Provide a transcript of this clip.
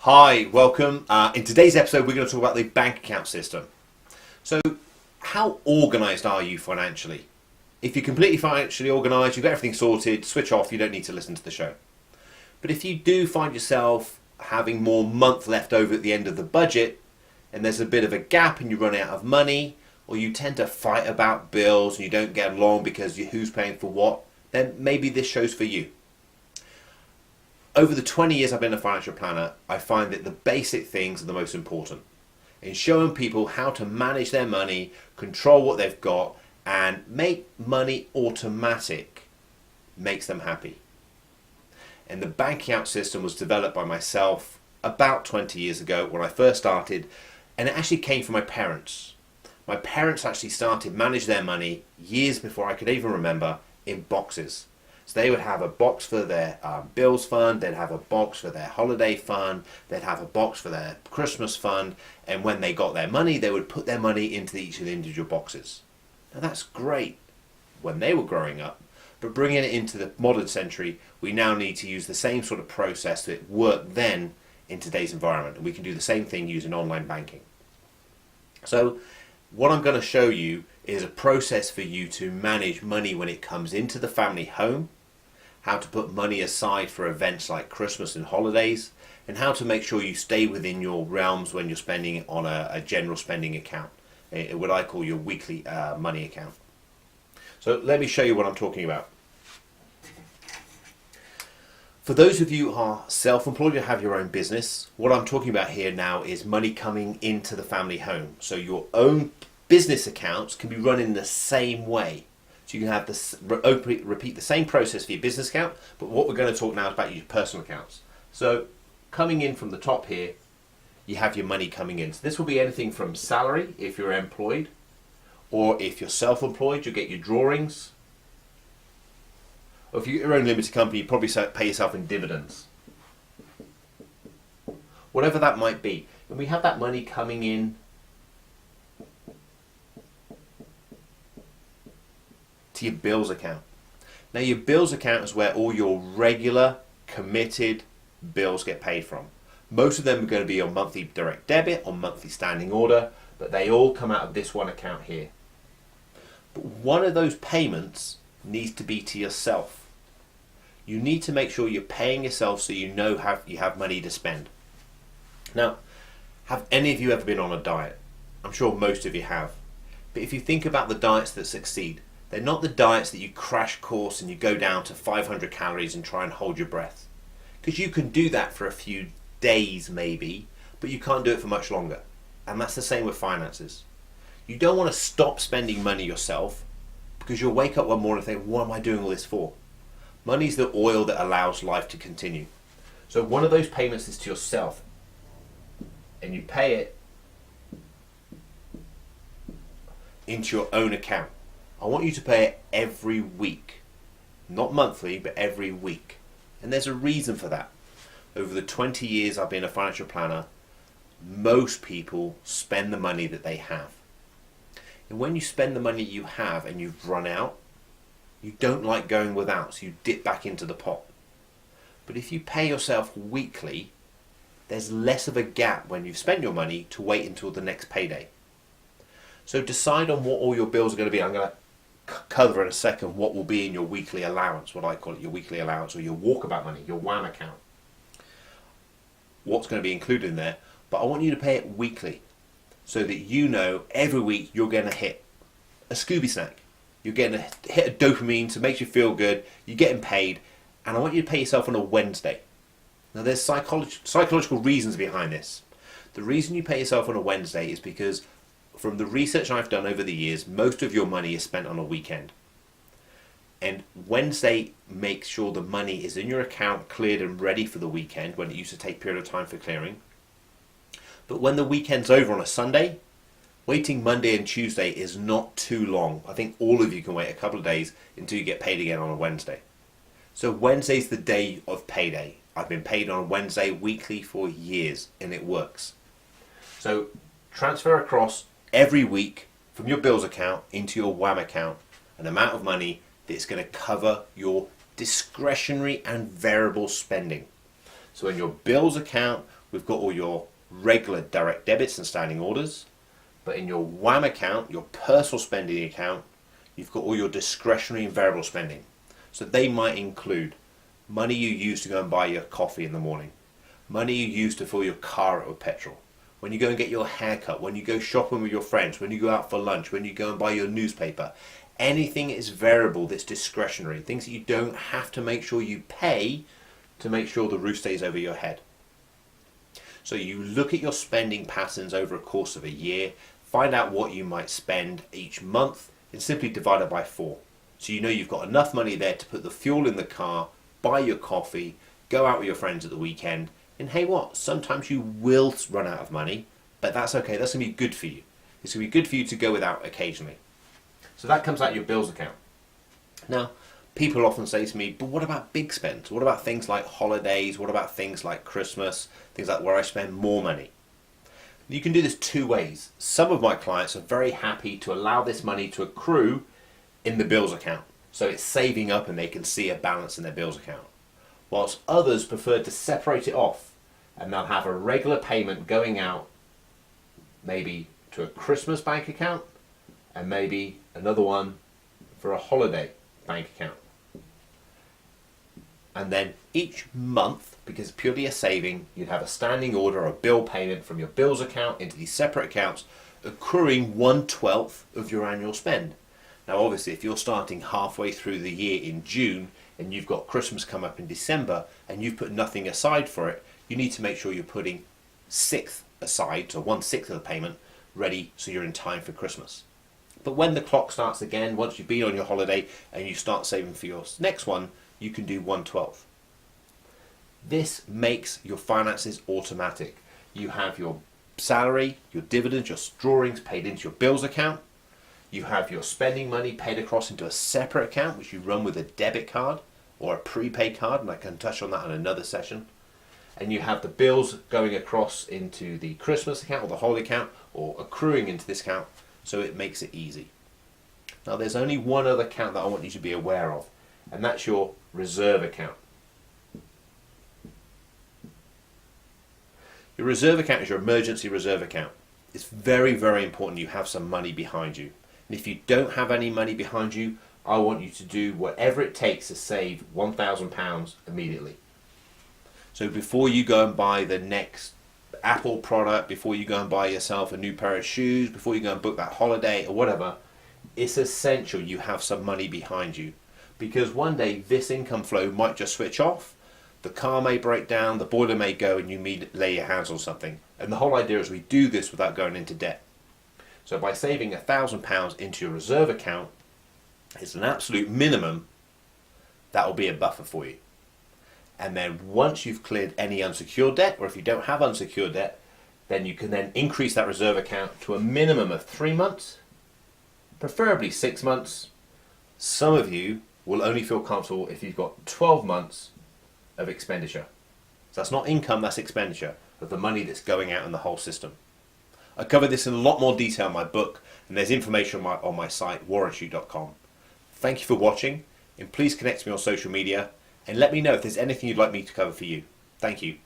Hi, welcome. In today's episode, we're going to talk about the bank account system. So, how organized are you financially? If you're completely financially organized, you've got everything sorted, switch off, you don't need to listen to the show. But if you do find yourself having more month left over at the end of the budget, and there's a bit of a gap and you run out of money, or you tend to fight about bills and you don't get along because who's paying for what, then maybe this show's for you. Over the 20 years I've been a financial planner, I find that the basic things are the most important. In showing people how to manage their money, control what they've got, and make money automatic makes them happy. And the bank account system was developed by myself about 20 years ago when I first started, and it actually came from my parents. My parents actually started manage their money years before I could even remember in boxes. So they would have a box for their bills fund, they'd have a box for their holiday fund, they'd have a box for their Christmas fund, and when they got their money, they would put their money into each of the individual boxes. Now that's great when they were growing up, but bringing it into the modern century, we now need to use the same sort of process that worked then in today's environment, and we can do the same thing using online banking. So what I'm going to show you is a process for you to manage money when it comes into the family home, how to put money aside for events like Christmas and holidays, and how to make sure you stay within your realms when you're spending it on a general spending account, what I call your weekly money account. So let me show you what I'm talking about. For those of you who are self-employed and have your own business, what I'm talking about here now is money coming into the family home. So your own business accounts can be run in the same way. So you can have this repeat the same process for your business account, but what we're going to talk now is about your personal accounts. So coming in from the top here, you have your money coming in. So this will be anything from salary if you're employed, or if you're self-employed, you'll get your drawings. Or if you're your own limited company, you probably pay yourself in dividends. Whatever that might be. And we have that money coming in to your bills account. Now your bills account is where all your regular committed bills get paid from. Most of them are going to be on monthly direct debit, on monthly standing order, but they all come out of this one account here. But one of those payments needs to be to yourself. You need to make sure you're paying yourself so you know you have money to spend. Now, have any of you ever been on a diet? I'm sure most of you have. But if you think about the diets that succeed, they're not the diets that you crash course and you go down to 500 calories and try and hold your breath. Because you can do that for a few days maybe, but you can't do it for much longer. And that's the same with finances. You don't want to stop spending money yourself because you'll wake up one morning and think, what am I doing all this for? Money's the oil that allows life to continue. So one of those payments is to yourself, and you pay it into your own account. I want you to pay it every week. Not monthly, but every week. And there's a reason for that. Over the 20 years I've been a financial planner, most people spend the money that they have. And when you spend the money you have and you've run out, you don't like going without, so you dip back into the pot. But if you pay yourself weekly, there's less of a gap when you've spent your money to wait until the next payday. So decide on what all your bills are going to be. I'm going to cover in a second what will be in your weekly allowance, what I call it, your weekly allowance, or your walkabout money, your WAM account. What's going to be included in there, but I want you to pay it weekly so that you know every week you're going to hit a Scooby snack. You're getting a hit of dopamine to make you feel good, you're getting paid, and I want you to pay yourself on a Wednesday. Now there's psychological reasons behind this. The reason you pay yourself on a Wednesday is because from the research I've done over the years, most of your money is spent on a weekend. And Wednesday makes sure the money is in your account, cleared and ready for the weekend, when it used to take a period of time for clearing. But when the weekend's over on a Sunday, waiting Monday and Tuesday is not too long. I think all of you can wait a couple of days until you get paid again on a Wednesday. So Wednesday's the day of payday. I've been paid on a Wednesday weekly for years and it works. So transfer across every week from your bills account into your WAM account an amount of money that's going to cover your discretionary and variable spending. So in your bills account, we've got all your regular direct debits and standing orders. But in your WAM account, your personal spending account, you've got all your discretionary and variable spending. So they might include money you use to go and buy your coffee in the morning, money you use to fill your car up with petrol, when you go and get your hair cut, when you go shopping with your friends, when you go out for lunch, when you go and buy your newspaper. Anything is variable that's discretionary, things that you don't have to make sure you pay to make sure the roof stays over your head. So you look at your spending patterns over a course of a year, find out what you might spend each month, and simply divide it by 4. So you know you've got enough money there to put the fuel in the car, buy your coffee, go out with your friends at the weekend, and hey what, sometimes you will run out of money, but that's okay, that's going to be good for you. It's going to be good for you to go without occasionally. So that comes out of your bills account. Now, people often say to me, but what about big spends? What about things like holidays? What about things like Christmas? Things like where I spend more money? You can do this 2 ways. Some of my clients are very happy to allow this money to accrue in the bills account. So it's saving up and they can see a balance in their bills account. Whilst others prefer to separate it off and they'll have a regular payment going out maybe to a Christmas bank account and maybe another one for a holiday bank account. And then each month, because it's purely a saving, you'd have a standing order or a bill payment from your bills account into these separate accounts, accruing 1/12 of your annual spend. Now obviously if you're starting halfway through the year in June and you've got Christmas come up in December and you've put nothing aside for it, you need to make sure you're putting 1/6 aside, so 1/6 of the payment, ready so you're in time for Christmas. But when the clock starts again, once you've been on your holiday and you start saving for your next one, you can do 1/12. This makes your finances automatic. You have your salary, your dividends, your drawings paid into your bills account. You have your spending money paid across into a separate account, which you run with a debit card or a prepaid card, and I can touch on that in another session. And you have the bills going across into the Christmas account or the holiday account or accruing into this account, so it makes it easy. Now there's only one other account that I want you to be aware of, and that's your reserve account. Your reserve account is your emergency reserve account. It's very, very important you have some money behind you. And if you don't have any money behind you, I want you to do whatever it takes to save £1,000 immediately. So before you go and buy the next Apple product, before you go and buy yourself a new pair of shoes, before you go and book that holiday or whatever, it's essential you have some money behind you. Because one day this income flow might just switch off, the car may break down, the boiler may go, and you may lay your hands on something. And the whole idea is we do this without going into debt. So by saving £1,000 into your reserve account, it's an absolute minimum, that will be a buffer for you. And then once you've cleared any unsecured debt, or if you don't have unsecured debt, then you can then increase that reserve account to a minimum of 3 months, preferably 6 months. Some of you will only feel comfortable if you've got 12 months of expenditure. So that's not income, that's expenditure of the money that's going out in the whole system. I cover this in a lot more detail in my book, and there's information on my site, warrenshoot.com. Thank you for watching, and please connect to me on social media, and let me know if there's anything you'd like me to cover for you. Thank you.